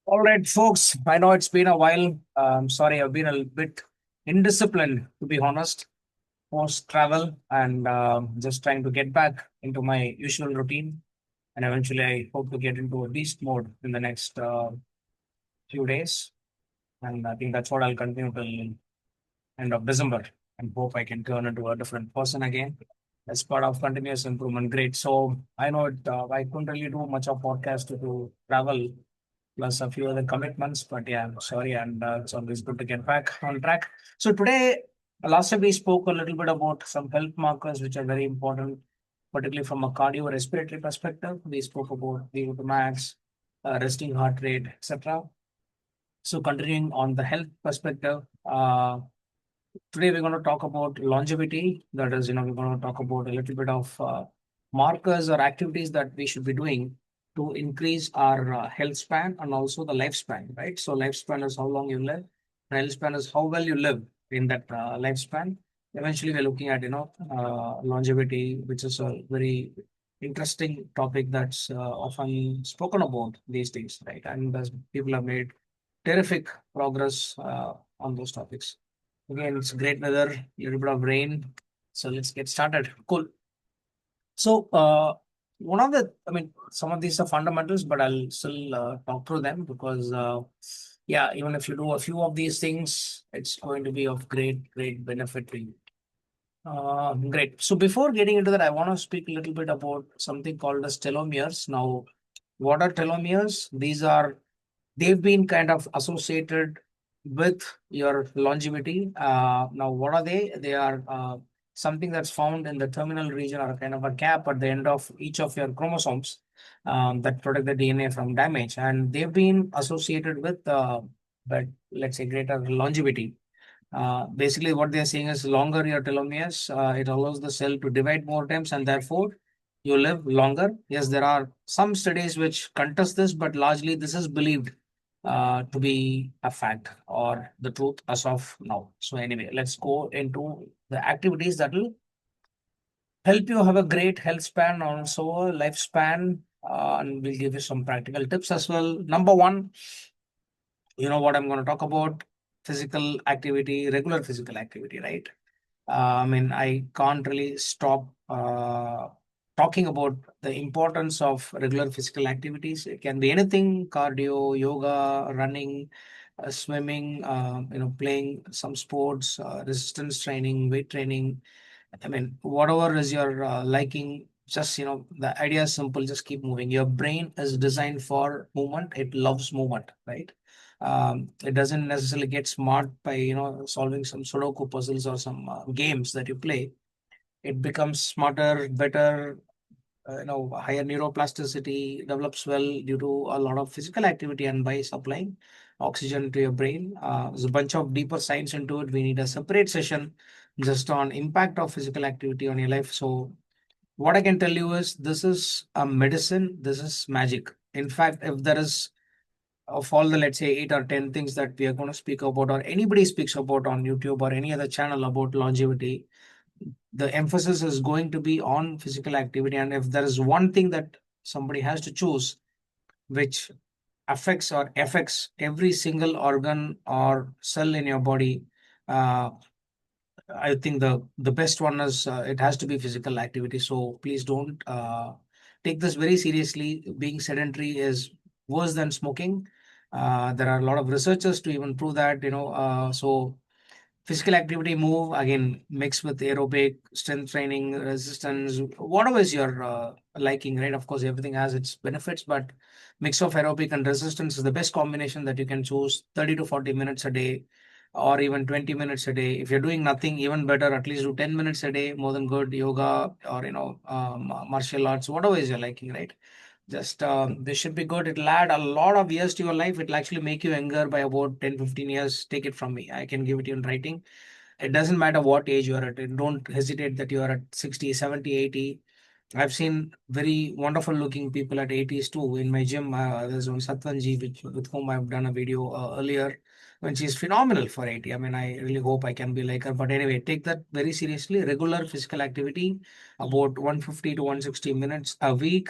All right, folks. I know it's been a while. Sorry, I've been a bit indisciplined, to be honest, post travel and just trying to get back into my usual routine. And eventually, I hope to get into a beast mode in the next few days. And I think that's what I'll continue till end of December and hope I can turn into a different person again as part of continuous improvement. Great. So I know I couldn't really do much of podcast due to travel plus a few other commitments. But yeah, I'm sorry, and it's always good to get back on track. So today, last time we spoke a little bit about some health markers which are very important, particularly from a cardiorespiratory perspective. We spoke about VO2 max, resting heart rate, etc. So continuing on the health perspective, today we're going to talk about longevity. That is, we're going to talk about a little bit of markers or activities that we should be doing to increase our health span and also the lifespan, right? So lifespan is how long you live, and health span is how well you live in that lifespan. Eventually, we're looking at longevity, which is a very interesting topic that's often spoken about these days, right? And as people have made terrific progress on those topics. Again, it's great weather, a little bit of rain. So let's get started. Cool. So, one of the, I mean, some of these are fundamentals, but I'll still talk through them because, yeah, even if you do a few of these things, it's going to be of great benefit to you. Great. So, before getting into that, I want to speak a little bit about something called as telomeres. Now, what are telomeres? They've been kind of associated with your longevity. Now, what are they? They are something that's found in the terminal region or kind of a cap at the end of each of your chromosomes that protect the DNA from damage. And they've been associated with, but let's say, greater longevity. Basically, what they're saying is longer your telomeres, it allows the cell to divide more times and therefore you live longer. Yes, there are some studies which contest this, but largely this is believed to be a fact or the truth as of now. So, anyway, let's go into the activities that will help you have a great health span, also a lifespan, and we'll give you some practical tips as well. Number one, you know what I'm going to talk about physical activity, regular physical activity, right? I mean, I can't really stop talking about the importance of regular physical activities. It can be anything: cardio, yoga, running, swimming, playing some sports, resistance training, weight training. I mean, whatever is your liking, just, the idea is simple, just keep moving. Your brain is designed for movement, it loves movement, right? It doesn't necessarily get smart by, solving some Sudoku puzzles or some games that you play. It becomes smarter, better, higher neuroplasticity develops well due to a lot of physical activity and by supplying oxygen to your brain. There's a bunch of deeper science into it. We need a separate session just on impact of physical activity on your life. So what I can tell you is this is a medicine. This is magic. In fact, if there is of all the, let's say, 8 or 10 things that we are going to speak about or anybody speaks about on YouTube or any other channel about longevity, the emphasis is going to be on physical activity. And if there is one thing that somebody has to choose which affects every single organ or cell in your body, uh, I think the best one is it has to be physical activity. So please don't take this very seriously. Being sedentary is worse than smoking. There are a lot of researchers to even prove that. So physical activity, move again, mix with aerobic, strength training, resistance, whatever is your liking, right? Of course, everything has its benefits, but mix of aerobic and resistance is the best combination that you can choose. 30 to 40 minutes a day or even 20 minutes a day. If you're doing nothing, even better, at least do 10 minutes a day, more than good. Yoga or martial arts, whatever is your liking, right? Just this should be good. It'll add a lot of years to your life. It'll actually make you younger by about 10, 15 years. Take it from me, I can give it to you in writing. It doesn't matter what age you're at. Don't hesitate that you're at 60, 70, 80. I've seen very wonderful looking people at 80s too. In my gym, there's one Satwanji with whom I've done a video earlier, when she's phenomenal for 80. I mean, I really hope I can be like her. But anyway, take that very seriously. Regular physical activity, about 150 to 160 minutes a week.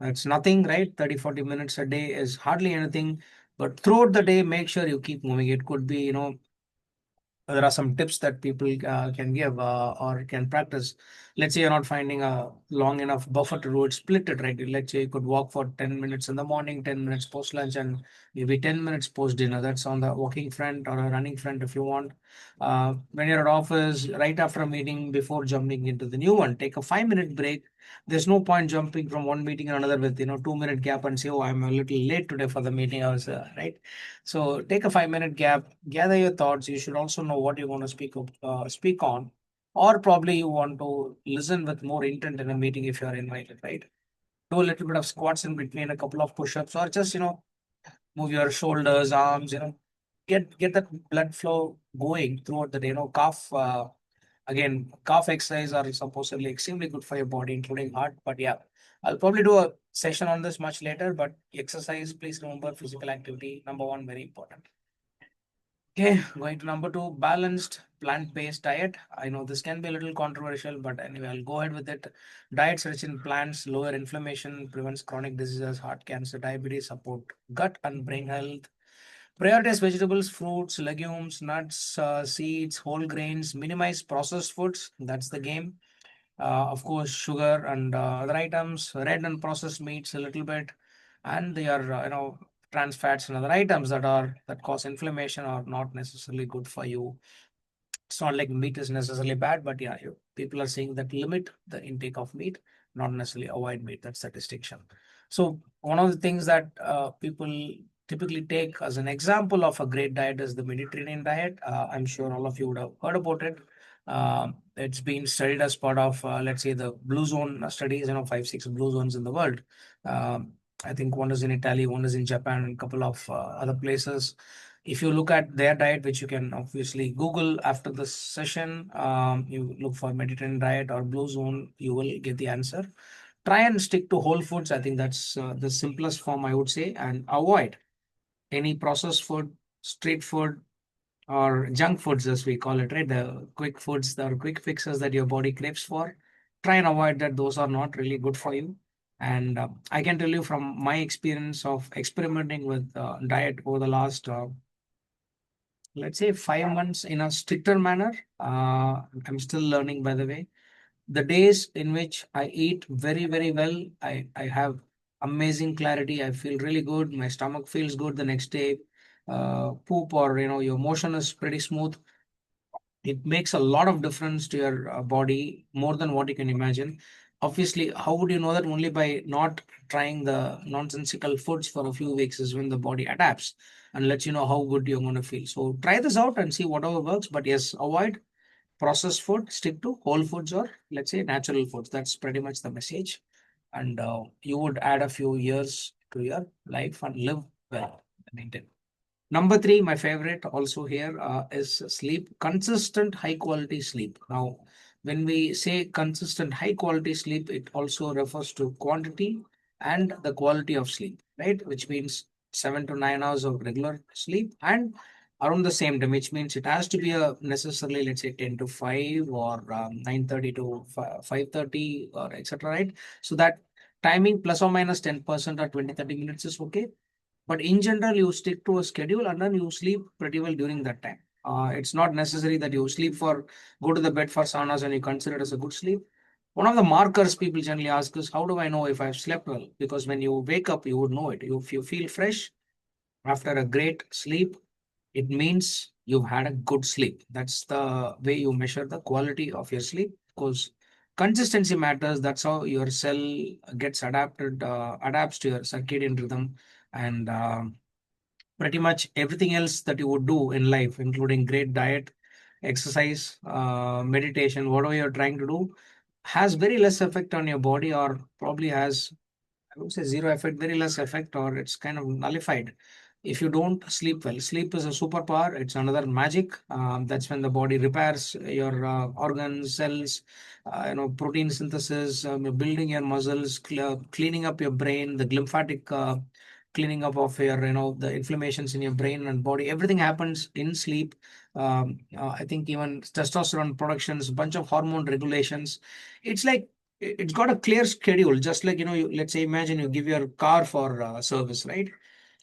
It's nothing, right? 30, 40 minutes a day is hardly anything. But throughout the day, make sure you keep moving. It could be, there are some tips that people can give or can practice. Let's say you're not finding a long enough buffer to do it, split it, right? Let's say you could walk for 10 minutes in the morning, 10 minutes post lunch, and maybe 10 minutes post dinner. That's on the walking front or a running front if you want. When you're at office, right after a meeting, before jumping into the new one, take a 5-minute break. There's no point jumping from one meeting to another with 2-minute gap and say, oh, I'm a little late today for the meeting. I was right. So take a 5-minute gap, gather your thoughts. You should also know what you want to speak on, or probably you want to listen with more intent in a meeting if you are invited, right? Do a little bit of squats in between, a couple of push-ups, or just move your shoulders, arms. Get that blood flow going throughout the day. Calf. Again, calf exercise are supposedly extremely good for your body, including heart. But yeah, I'll probably do a session on this much later. But exercise, please remember physical activity, number one, very important. Okay, going to number two, balanced plant-based diet. I know this can be a little controversial, but anyway, I'll go ahead with it. Diets rich in plants, lower inflammation, prevents chronic diseases, heart cancer, diabetes, support gut and brain health. Prioritize vegetables, fruits, legumes, nuts, seeds, whole grains. Minimize processed foods. That's the game. Of course, sugar and other items, red and processed meats a little bit, and they are trans fats and other items that cause inflammation are not necessarily good for you. It's not like meat is necessarily bad, but yeah, people are saying that limit the intake of meat, not necessarily avoid meat. That's the distinction. So one of the things that people typically take as an example of a great diet is the Mediterranean diet. I'm sure all of you would have heard about it. It's been studied as part of, let's say, the blue zone studies. 5, 6 blue zones in the world. Um, I think one is in Italy, one is in Japan, and a couple of other places. If you look at their diet, which you can obviously Google after this session, you look for Mediterranean diet or blue zone, you will get the answer. Try and stick to whole foods. I think that's the simplest form, I would say, and avoid any processed food, street food, or junk foods, as we call it, right? The quick foods, the quick fixes that your body craves for. Try and avoid that. Those are not really good for you. And I can tell you from my experience of experimenting with diet over the last let's say 5 months in a stricter manner. I'm still learning, by the way. The days in which I eat very, very well, I have amazing clarity. I feel really good. My stomach feels good the next day. Poop or your motion is pretty smooth. It makes a lot of difference to your body, more than what you can imagine. Obviously, how would you know that? Only by not trying the nonsensical foods for a few weeks is when the body adapts and lets you know how good you're going to feel. So try this out and see whatever works. But yes, avoid processed food, stick to whole foods or let's say natural foods. That's pretty much the message. And you would add a few years to your life and live well. Maintain. Number three, my favorite also here is sleep, consistent high quality sleep. Now, when we say consistent high quality sleep, it also refers to quantity and the quality of sleep, right? Which means 7 to 9 hours of regular sleep and around the same time, which means it has to be a necessarily, let's say 10 to 5 or 9:30 to 5:30 or etc. Right? So that timing plus or minus 10% or 20, 30 minutes is okay, but in general, you stick to a schedule and then you sleep pretty well during that time. It's not necessary that you go to the bed for 7 hours and you consider it as a good sleep. One of the markers people generally ask is, how do I know if I've slept well? Because when you wake up, you would know it. If you feel fresh after a great sleep, it means you've had a good sleep. That's the way you measure the quality of your sleep because consistency matters. That's how your cell gets adapts to your circadian rhythm. And pretty much everything else that you would do in life, including great diet, exercise, meditation, whatever you're trying to do, has very less effect on your body, or probably has, I would say, zero effect, very less effect, or it's kind of nullified if you don't sleep well. Sleep is a superpower. It's another magic. That's when the body repairs your organs, cells, protein synthesis, building your muscles, cleaning up your brain, the lymphatic cleaning up of your, the inflammations in your brain and body. Everything happens in sleep. I think even testosterone productions, bunch of hormone regulations. It's like it's got a clear schedule, just like let's say imagine you give your car for service, right?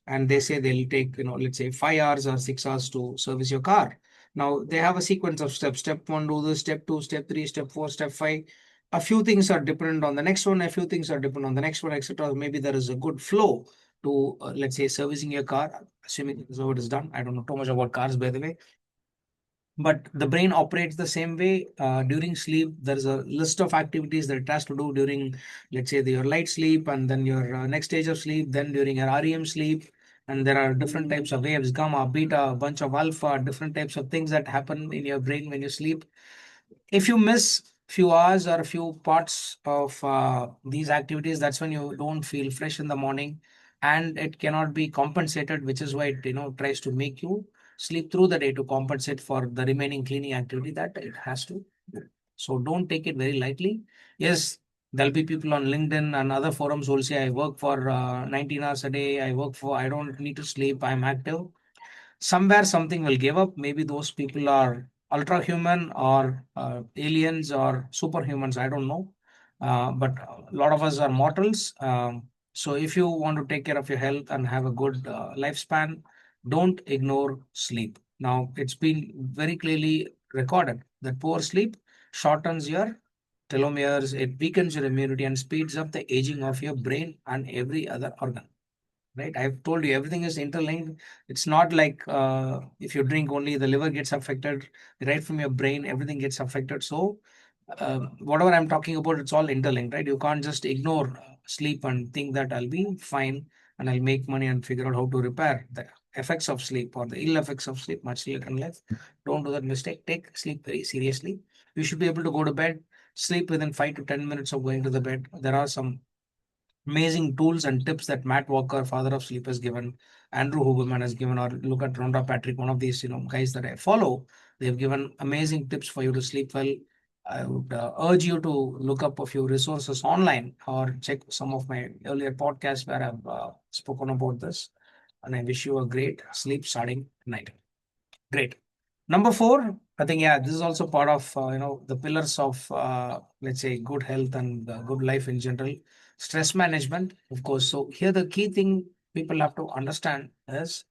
and they say they'll take, let's say 5 hours or 6 hours to service your car. Now they have a sequence of steps. Step one, do this. Step two, step three, step four, step five. A few things are dependent on the next one. A few things are dependent on the next one, etc. Maybe there is a good flow to, let's say, servicing your car. Assuming so it is done. I don't know too much about cars, by the way, but the brain operates the same way. During sleep there is a list of activities that it has to do during, let's say, your light sleep, and then your next stage of sleep, then during your REM sleep. And there are different types of waves, gamma, beta, a bunch of alpha, different types of things that happen in your brain when you sleep. If you miss few hours or a few parts of these activities, that's when you don't feel fresh in the morning, and it cannot be compensated, which is why it tries to make you sleep through the day to compensate for the remaining cleaning activity that it has to do. So don't take it very lightly. Yes, there'll be people on LinkedIn and other forums who will say, I work for 19 hours a day, I don't need to sleep, I'm active. Somewhere something will give up. Maybe those people are ultra human or aliens or superhumans, I don't know. But a lot of us are mortals. So if you want to take care of your health and have a good lifespan, don't ignore sleep. Now it's been very clearly recorded that poor sleep shortens your telomeres, it weakens your immunity and speeds up the aging of your brain and every other organ. Right, I've told you everything is interlinked. It's not like if you drink only the liver gets affected. Right from your brain everything gets affected. So whatever I'm talking about, it's all interlinked, right? You can't just ignore sleep and think that I'll be fine and I'll make money and figure out how to repair the effects of sleep or the ill effects of sleep much later in life. Don't do that mistake. Take sleep very seriously. You should be able to go to bed, sleep within 5 to 10 minutes of going to the bed. There are some amazing tools and tips that Matt Walker, father of sleep, has given, Andrew Huberman has given, or look at Rhonda Patrick, one of these guys that I follow. They've given amazing tips for you to sleep well. I would urge you to look up a few resources online or check some of my earlier podcasts where I've spoken about this. And I wish you a great sleep starting tonight. Great. Number four, I think, yeah, this is also part of the pillars of let's say good health and good life in general. Stress management, of course. So here the key thing people have to understand is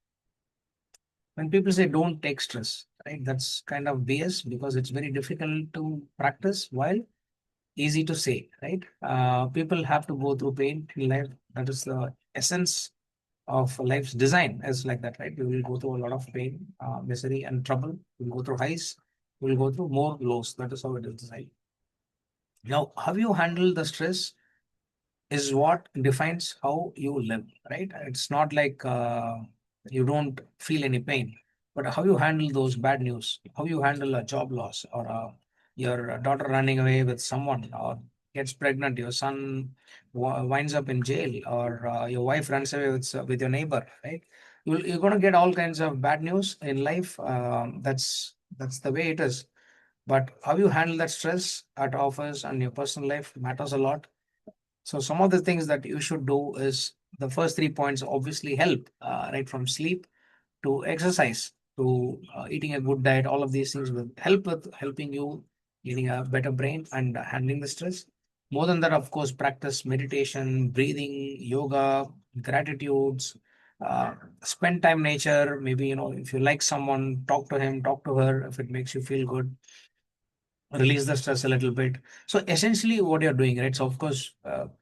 when people say don't take stress, right? That's kind of BS because it's very difficult to practice while easy to say, right? People have to go through pain in life. That is the essence of life's design is like that, right? We will go through a lot of pain, misery, and trouble. We'll go through highs. We'll go through more lows. That is how it is designed. Now, how you handle the stress is what defines how you live, right? It's not like you don't feel any pain, but how you handle those bad news, how you handle a job loss or your daughter running away with someone or gets pregnant, your son winds up in jail, or your wife runs away with your neighbor, right? You're going to get all kinds of bad news in life. That's the way it is. But how you handle that stress at office and your personal life matters a lot. So some of the things that you should do is the first 3 points obviously help, right from sleep to exercise to eating a good diet. All of these things will help with helping you getting a better brain and handling the stress. More than that, of course, practice meditation, breathing, yoga, gratitudes. Uh, Spend time nature. Maybe if you like someone, talk to him, talk to her. If it makes you feel good, release the stress a little bit. So essentially, what you're doing, right? So of course,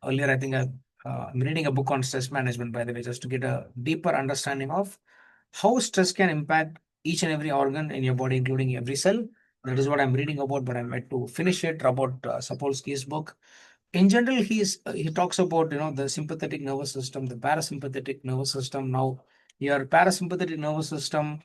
earlier I think I'm reading a book on stress management, by the way, just to get a deeper understanding of how stress can impact each and every organ in your body, including every cell. That is what I'm reading about, but I'm yet to finish it. Robert Sapolsky's book. In general, he talks about the sympathetic nervous system, the parasympathetic nervous system. Now, your parasympathetic nervous system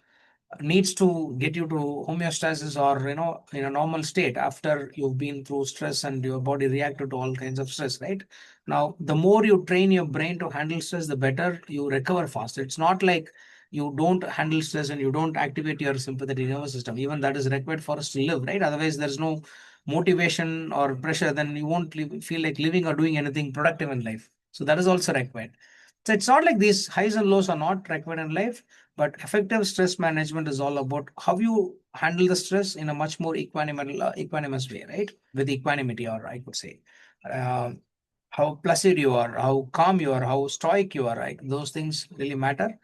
needs to get you to homeostasis, or in a normal state after you've been through stress and your body reacted to all kinds of stress, right? Now the more you train your brain to handle stress, the better you recover fast. It's not like you don't handle stress and you don't activate your sympathetic nervous system. Even that is required for us to live, right? Otherwise there's no motivation or pressure, then you won't feel like living or doing anything productive in life. So that is also required. So it's not like these highs and lows are not required in life, but effective stress management is all about how you handle the stress in a much more equanimous way, right? With equanimity, or I could say. Um how placid you are, how calm you are, how stoic you are, right? Those things really matter.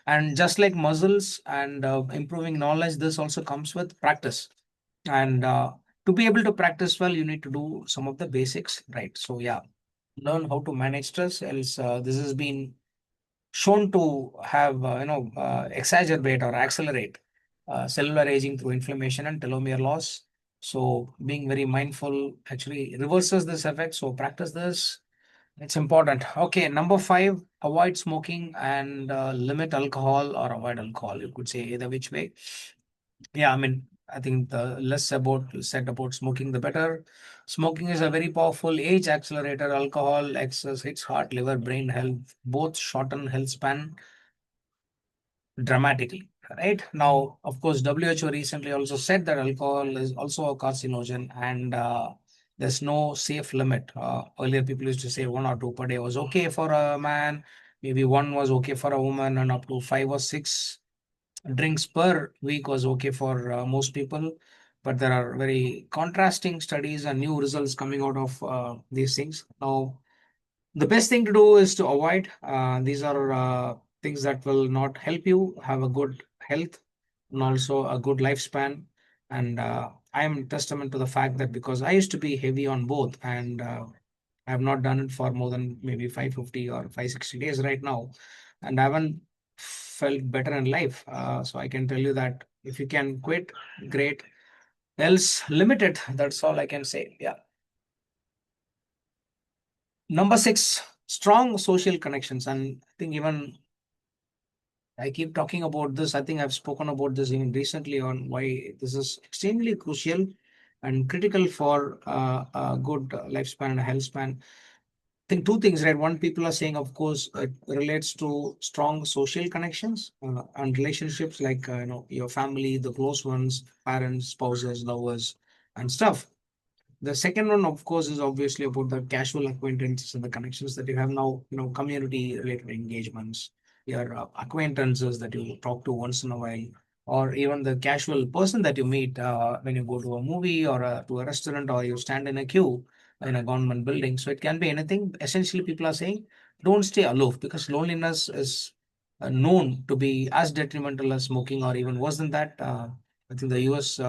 And just like muscles and improving knowledge, this also comes with practice. And to be able to practice well, you need to do some of the basics, right? So yeah, learn how to manage stress. Else, this has been shown to have exacerbate or accelerate cellular aging through inflammation and telomere loss. So being very mindful actually reverses this effect. So practice this, it's important. Okay, number five, avoid smoking and limit alcohol or avoid alcohol. You could say either which way. Yeah, I mean, I think the less about said about smoking, the better. Smoking is a very powerful age accelerator. Alcohol excess hits heart, liver, brain health, both shorten health span dramatically. Right now, of course, WHO recently also said that alcohol is also a carcinogen, and there's no safe limit. Earlier, people used to say one or two per day was okay for a man, maybe one was okay for a woman, and up to five or six drinks per week was okay for most people. But there are very contrasting studies and new results coming out of these things. Now, the best thing to do is to avoid. These are things that will not help you have a good health and also a good lifespan. And I am testament to the fact that because I used to be heavy on both, and I have not done it for more than maybe 550 or 560 days right now, and I haven't felt better in life. So I can tell you that if you can quit, great. Else, limit it. That's all I can say. Yeah. Number six, strong social connections. And I think even I keep talking about this. I think I've spoken about this even recently on why this is extremely crucial and critical for a good lifespan and a health span. I think two things, right? One, people are saying, of course, it relates to strong social connections and relationships like your family, the close ones, parents, spouses, lovers, and stuff. The second one, of course, is obviously about the casual acquaintances and the connections that you have now, community related engagements, your acquaintances that you talk to once in a while, or even the casual person that you meet when you go to a movie or to a restaurant or you stand in a queue in a government building. So it can be anything. Essentially, people are saying don't stay aloof because loneliness is known to be as detrimental as smoking or even worse than that. I think the US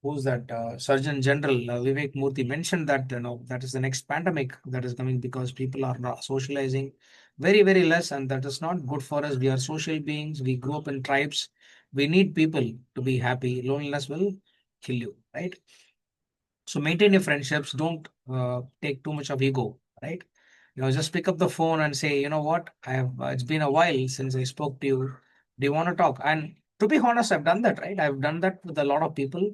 who's that Surgeon General Vivek Murthy mentioned that that is the next pandemic that is coming because people are not socializing very less, and that is not good for us. We are social beings. We grow up in tribes. We need people to be happy. Loneliness will kill you, right? So maintain your friendships. Don't take too much of ego, right? Just pick up the phone and say, you know what, I have. It's been a while since I spoke to you. Do you want to talk? And to be honest, I've done that, right? I've done that with a lot of people,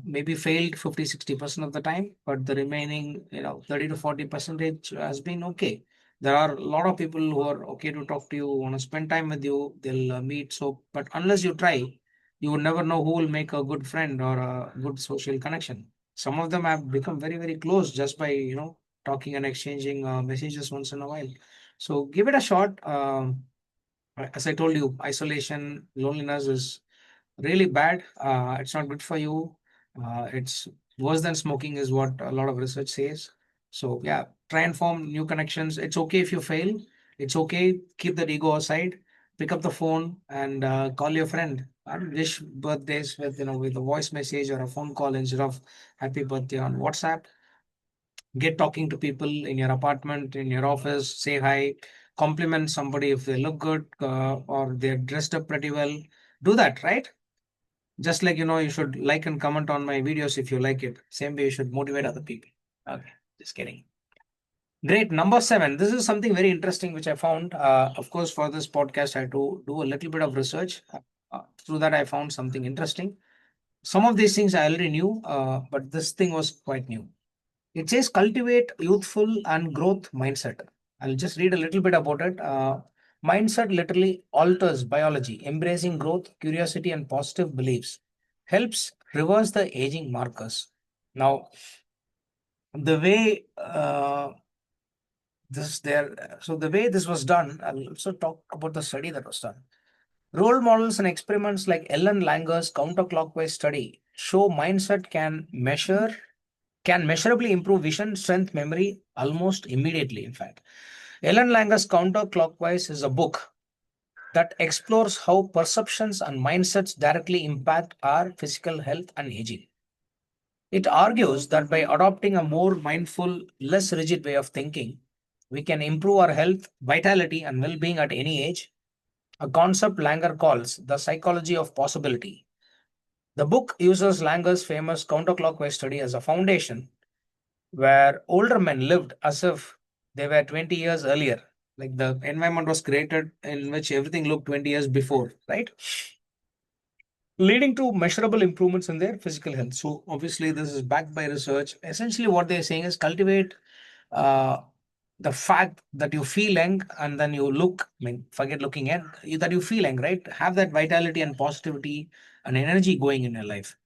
maybe failed 50-60% of the time, but the remaining 30 to 40 percentage has been okay. There are a lot of people who are okay to talk to you, want to spend time with you, they'll meet. So but unless you try, you would never know who will make a good friend or a good social connection. Some of them have become very close just by talking and exchanging messages once in a while. So give it a shot. As I told you, isolation, loneliness is really bad. It's not good for you. It's worse than smoking, is what a lot of research says. So, yeah, try and form new connections. It's okay if you fail. It's okay. Keep that ego aside. Pick up the phone and call your friend and wish birthdays with with a voice message or a phone call instead of happy birthday on WhatsApp. Get talking to people in your apartment, in your office. Say hi. Compliment somebody if they look good or they're dressed up pretty well. Do that, right? Just like, you should like and comment on my videos if you like it. Same way you should motivate other people. Okay, just kidding. Great. Number seven. This is something very interesting which I found. Of course, for this podcast, I had to do a little bit of research. Through that, I found something interesting. Some of these things I already knew, but this thing was quite new. It says cultivate youthful and growth mindset. I'll just read a little bit about it. Mindset literally alters biology, embracing growth, curiosity, and positive beliefs. Helps reverse the aging markers. Now, the way the way this was done, I'll also talk about the study that was done. Role models and experiments like Ellen Langer's counterclockwise study show mindset can measure can measurably improve vision, strength, memory almost immediately, in fact. Ellen Langer's Counterclockwise is a book that explores how perceptions and mindsets directly impact our physical health and aging. It argues that by adopting a more mindful, less rigid way of thinking, we can improve our health, vitality, and well being at any age, a concept Langer calls the psychology of possibility. The book uses Langer's famous counterclockwise study as a foundation, where older men lived as if they were 20 years earlier. Like the environment was created in which everything looked 20 years before, right? Leading to measurable improvements in their physical health. So, obviously, this is backed by research. Essentially, what they're saying is cultivate uh, the fact that you feel young and then you look, I mean, forget looking at that you feel young, right? Have that vitality and positivity and energy going in your life.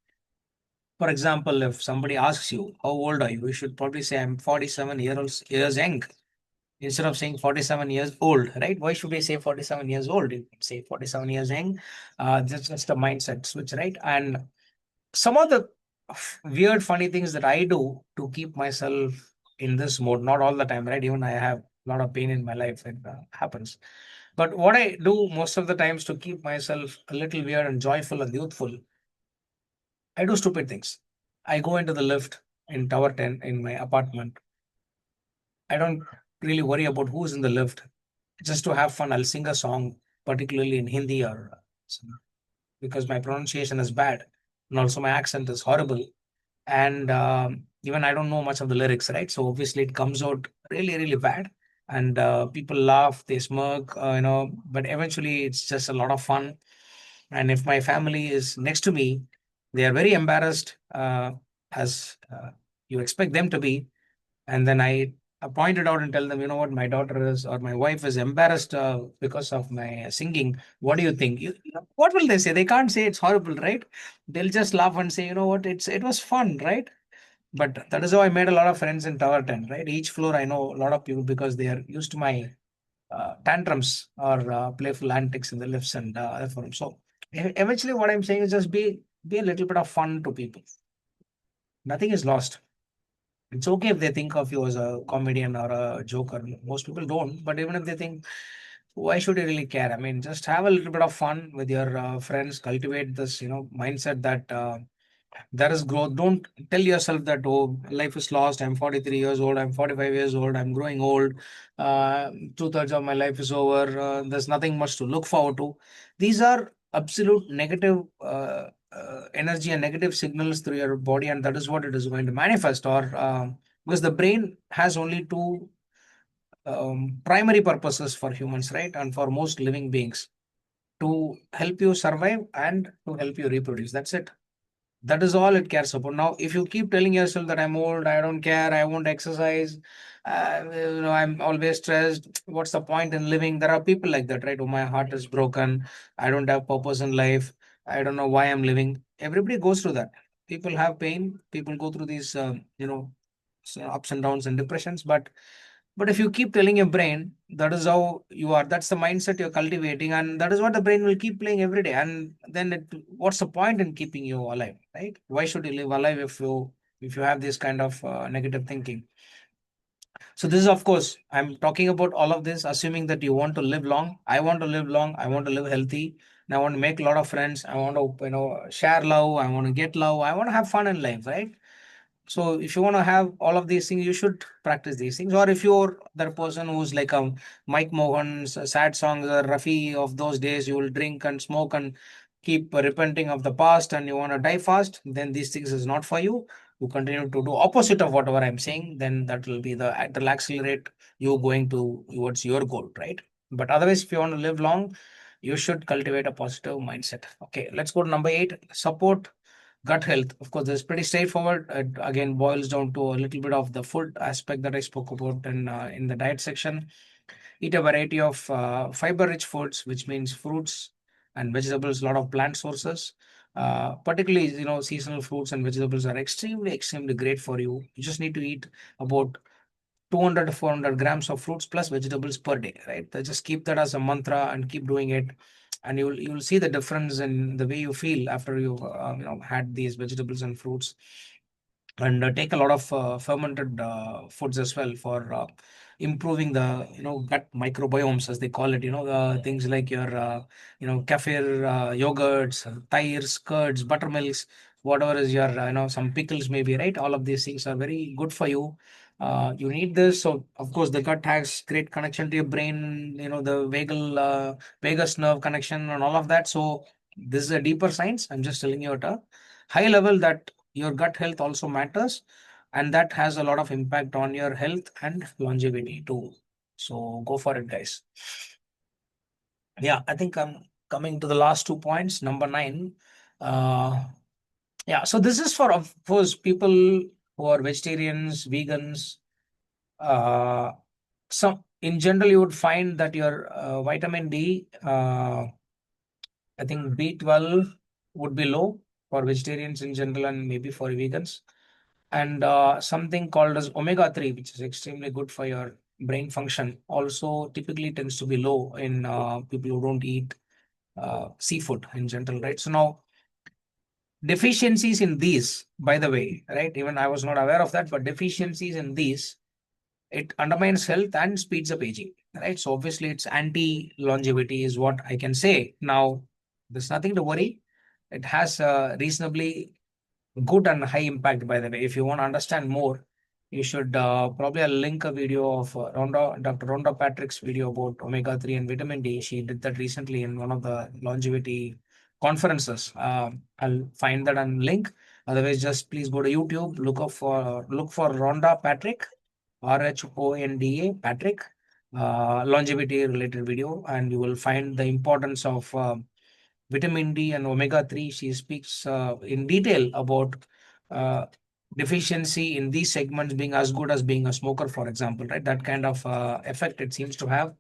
For example, if somebody asks you, how old are you? You should probably say, I'm 47 years young, instead of saying 47 years old, right? Why should we say 47 years old? You can say 47 years young. That's just a mindset switch, right? And some of the weird, funny things that I do to keep myself in this mode, not all the time, right? Even I have a lot of pain in my life, it happens. But what I do most of the times to keep myself a little weird and joyful and youthful, I do stupid things. I go into the lift in Tower 10 in my apartment. I don't really worry about who's in the lift. Just to have fun, I'll sing a song, particularly in Hindi or because my pronunciation is bad and also my accent is horrible. And even I don't know much of the lyrics, right? So obviously it comes out really, really bad. And people laugh, they smirk, but eventually it's just a lot of fun. And if my family is next to me, they are very embarrassed, as you expect them to be. And then I point it out and tell them, you know what, my daughter is or my wife is embarrassed because of my singing. What do you think? What will they say? They can't say it's horrible, right? They'll just laugh and say, you know what, it was fun, right? But that is how I made a lot of friends in Tower 10, right? Each floor I know a lot of people because they are used to my tantrums or playful antics in the lifts and other forums. So eventually, what I'm saying is just be a little bit of fun to people. Nothing is lost. It's okay if they think of you as a comedian or a joker. Most people don't, but even if they think, why should you really care? I mean, just have a little bit of fun with your friends. Cultivate this, mindset that there is growth. Don't tell yourself that, oh, life is lost. I'm 43 years old. I'm 45 years old. I'm growing old. Two-thirds of my life is over. There's nothing much to look forward to. These are absolute negative energy and negative signals through your body, and that is what it is going to manifest. Or because the brain has only two primary purposes for humans, right? And for most living beings, to help you survive and to help you reproduce. That's it. That is all it cares about. Now, if you keep telling yourself that I'm old, I don't care, I won't exercise, I'm always stressed, what's the point in living? There are people like that, right? Oh, my heart is broken. I don't have purpose in life. I don't know why I'm living. Everybody goes through that. People have pain. People go through these, ups and downs and depressions. But if you keep telling your brain that is how you are, that's the mindset you're cultivating, and that is what the brain will keep playing every day. And then what's the point in keeping you alive, right? Why should you live alive if you have this kind of negative thinking? So this is, of course, I'm talking about all of this, assuming that you want to live long. I want to live long. I want to live healthy. And I want to make a lot of friends. I want to, share love. I want to get love. I want to have fun in life, right? So if you want to have all of these things, you should practice these things. Or if you're that person who's like a Mike Mohan's sad songs or Rafi of those days, you will drink and smoke and keep repenting of the past and you want to die fast, then these things is not for you. You continue to do opposite of whatever I'm saying, then that will be that'll accelerate you going towards your goal, right? But otherwise, if you want to live long, you should cultivate a positive mindset. Okay, let's go to number 8. Support gut health. Of course, this is pretty straightforward. It again boils down to a little bit of the food aspect that I spoke about in the diet section. Eat a variety of fiber-rich foods, which means fruits and vegetables, a lot of plant sources. Particularly, seasonal fruits and vegetables are extremely, extremely great for you. You just need to eat about 200 to 400 grams of fruits plus vegetables per day, right? Just keep that as a mantra and keep doing it, and you'll see the difference in the way you feel after you've had these vegetables and fruits. and take a lot of fermented foods as well for improving the gut microbiomes, as they call it. Things like your kefir, yogurts, tires, curds, buttermilks, whatever is your some pickles maybe, right? All of these things are very good for you. You need this. So of course the gut has great connection to your brain, the vagus nerve connection and all of that. So this is a deeper science. I'm just telling you at a high level that your gut health also matters, and that has a lot of impact on your health and longevity too. So go for it, guys. Yeah, I think I'm coming to the last 2 points. Number 9. Yeah, so this is for, of course, people who are vegetarians, vegans. uh, some in general you would find that your vitamin D, I think B12 would be low for vegetarians in general and maybe for vegans. And something called as omega 3, which is extremely good for your brain function, also typically tends to be low in people who don't eat seafood in general, right? So now deficiencies in these, by the way, right? Even I was not aware of that, but deficiencies in these, it undermines health and speeds up aging, right? So obviously it's anti longevity is what I can say. Now there's nothing to worry. It has a reasonably good and high impact, by the way. If you want to understand more, you should probably I'll link a video of Dr. Rhonda Patrick's video about omega 3 and vitamin D. She did that recently in one of the longevity conferences. I'll find that and link. Otherwise, just please go to YouTube, look for Rhonda Patrick, RHONDA Patrick, longevity related video, and you will find the importance of vitamin D and omega 3. She speaks in detail about uh, deficiency in these segments being as good as being a smoker, for example, right? That kind of effect it seems to have.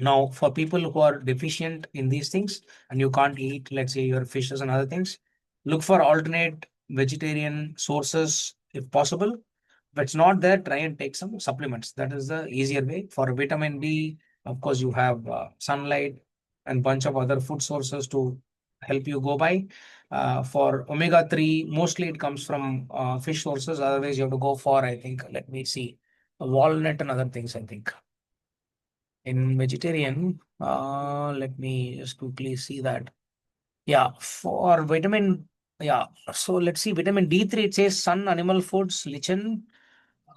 Now, for people who are deficient in these things and you can't eat, let's say, your fishes and other things, look for alternate vegetarian sources if possible. If it's not there, try and take some supplements. That is the easier way. For vitamin D, of course, you have sunlight and bunch of other food sources to help you go by. For omega 3, mostly it comes from fish sources. Otherwise, you have to go for, I think, let me see, walnut and other things, I think. In vegetarian, let me just quickly see that. Yeah, for vitamin, yeah. So let's see, vitamin D3, it says sun, animal foods, lichen,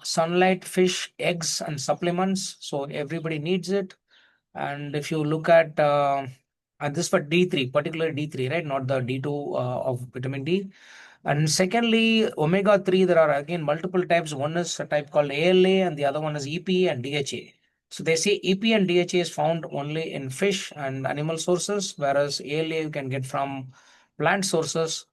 sunlight, fish, eggs, and supplements. So everybody needs it. And if you look at, and this for D3, particularly D3, right? Not the D2 of vitamin D. And secondly, omega 3, there are again multiple types. One is a type called ALA, and the other one is EP and DHA. So they say EP and DHA is found only in fish and animal sources, whereas ALA you can get from plant sources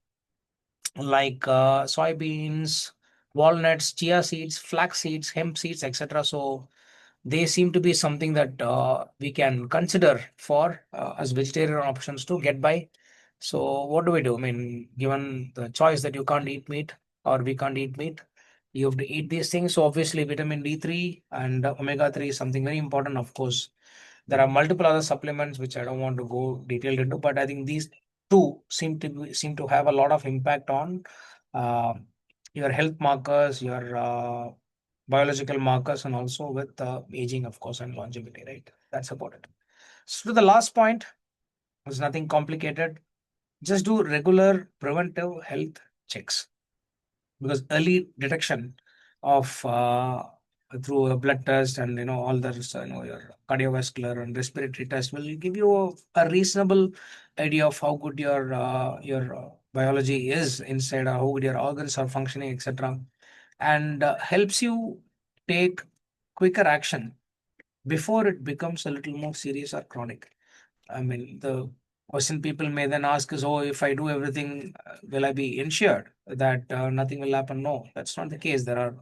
like soybeans, walnuts, chia seeds, flax seeds, hemp seeds, etc. So they seem to be something that we can consider for as vegetarian options to get by. So what do we do? I mean, given the choice that you can't eat meat or we can't eat meat, you have to eat these things. So obviously vitamin D3 and omega 3 is something very important. Of course, there are multiple other supplements which I don't want to go detailed into, but I think these two seem to have a lot of impact on uh, your health markers, your biological markers, and also with aging, of course, and longevity, right? That's about it. So the last point is nothing complicated. Just do regular preventive health checks, because early detection of through a blood test and all the your cardiovascular and respiratory test will give you a reasonable idea of how good your biology is inside, or how good your organs are functioning, etc., and helps you take quicker action before it becomes a little more serious or chronic. I mean, the question people may then ask is, oh, if I do everything, will I be insured that nothing will happen? No, that's not the case. There are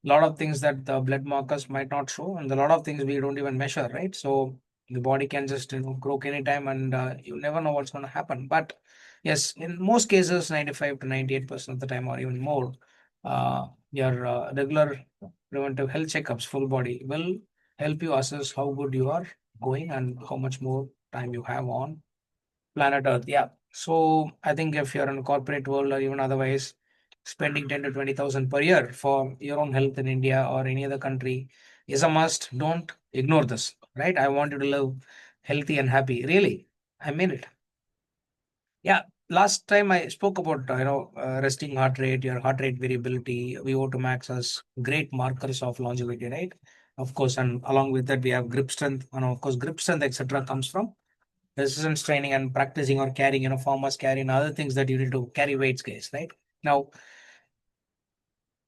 a lot of things that the blood markers might not show, and a lot of things we don't even measure, right? So the body can just croak anytime, and you never know what's going to happen. But yes, in most cases, 95 to 98% of the time, or even more, your regular preventive health checkups, full body, will help you assess how good you are going and how much more time you have on planet Earth. Yeah. So I think if you're in a corporate world or even otherwise, spending 10 to 20,000 per year for your own health in India or any other country is a must. Don't ignore this, right? I want you to live healthy and happy. Really, I mean it. Yeah, last time I spoke about resting heart rate, your heart rate variability, VO2 max as great markers of longevity, right? Of course, and along with that we have grip strength, and of course grip strength etc. comes from resistance training and practicing or carrying, farmers carry and other things that you need to carry weights, guys, right? Now,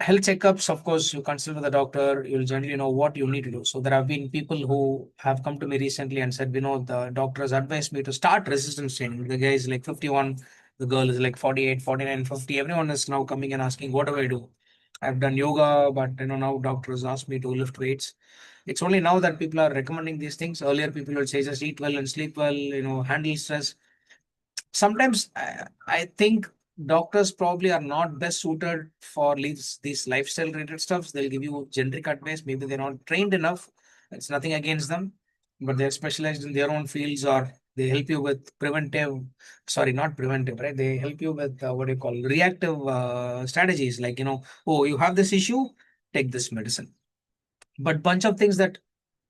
health checkups, of course, you consult with the doctor, you'll generally know what you need to do. So there have been people who have come to me recently and said, the doctor has advised me to start resistance training. The guy is like 51, the girl is like 48, 49, 50. Everyone is now coming and asking, what do I do? I've done yoga, but now doctors ask me to lift weights. It's only now that people are recommending these things. Earlier, people would say just eat well and sleep well, handle stress. Sometimes I think doctors probably are not best suited for these lifestyle related stuffs. They'll give you generic advice. Maybe they're not trained enough. It's nothing against them, but they're specialized in their own fields, or they help you with preventive, sorry, not preventive, right? They help you with what do you call reactive strategies, like, oh, you have this issue, take this medicine. But bunch of things that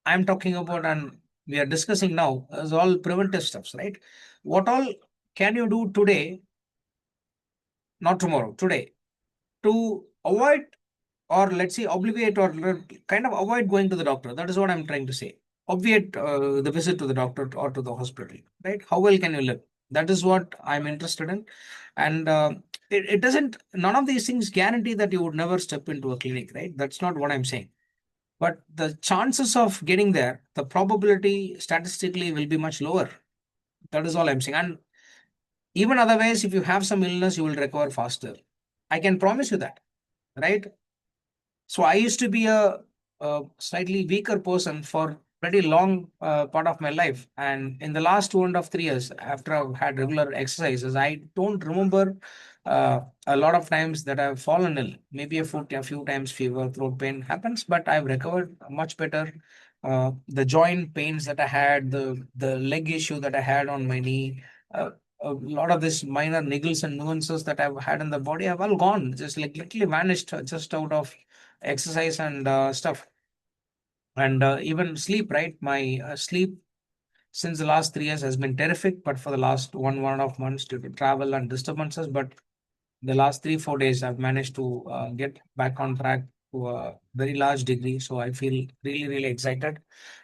I'm talking about and we are discussing now is all preventive stuffs, right? What all can you do today, not tomorrow, today, to avoid, or let's say obviate, or kind of avoid going to the doctor? That is what I'm trying to say. Obviate the visit to the doctor or to the hospital, right? How well can you live? That is what I'm interested in. And it doesn't, none of these things guarantee that you would never step into a clinic, right? That's not what I'm saying. But the chances of getting there, the probability statistically will be much lower. That is all I'm saying. And even otherwise, if you have some illness, you will recover faster. I can promise you that, right? So I used to be a slightly weaker person for pretty long part of my life, and in the last 2.5 3 years, after I've had regular exercises, I don't remember a lot of times that I've fallen ill. Maybe a few times fever, throat pain happens, but I've recovered much better. The joint pains that I had, the leg issue that I had on my knee. A lot of this minor niggles and nuances that I've had in the body have all gone, just like literally vanished just out of exercise and stuff. And even sleep, right? My sleep since the last 3 years has been terrific, but for the last 1.5 months due to travel and disturbances. But the last 3 4 days I've managed to get back on track to a very large degree. So I feel really really excited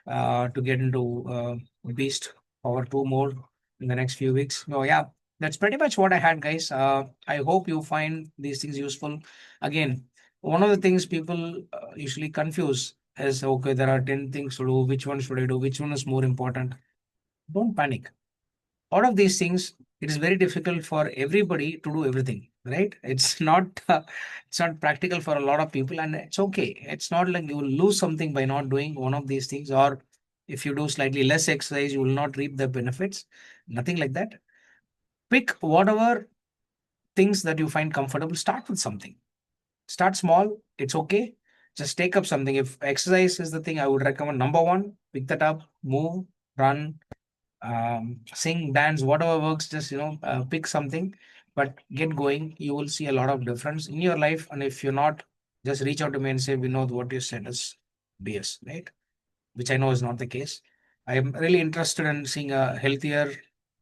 to get into beast power 2 more in the next few weeks. So yeah, that's pretty much what I had, guys. I hope you find these things useful. Again, one of the things people usually confuse is, okay, there are 10 things to do, which one should I do, which one is more important? Don't panic. Out of these things, it is very difficult for everybody to do everything, right? It's not it's not practical for a lot of people, and it's okay. It's not like you will lose something by not doing one of these things, or if you do slightly less exercise, you will not reap the benefits. Nothing like that. Pick whatever things that you find comfortable. Start with something. Start small. It's okay. Just take up something. If exercise is the thing, I would recommend number one, pick that up, move, run, sing, dance, whatever works. Just pick something, but get going. You will see a lot of difference in your life. And if you're not, just reach out to me and say, Vinod, what you said is BS, right? Which I know is not the case. I am really interested in seeing a healthier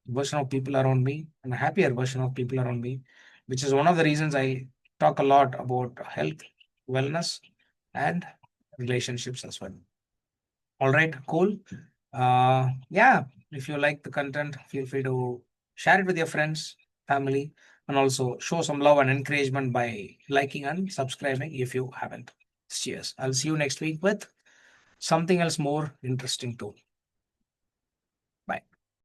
version of people around me and a happier version of people around me, which is one of the reasons I talk a lot about health, wellness, and relationships as well. All right, cool. Yeah, if you like the content, feel free to share it with your friends, family, and also show some love and encouragement by liking and subscribing if you haven't. Cheers. I'll see you next week with something else more interesting too.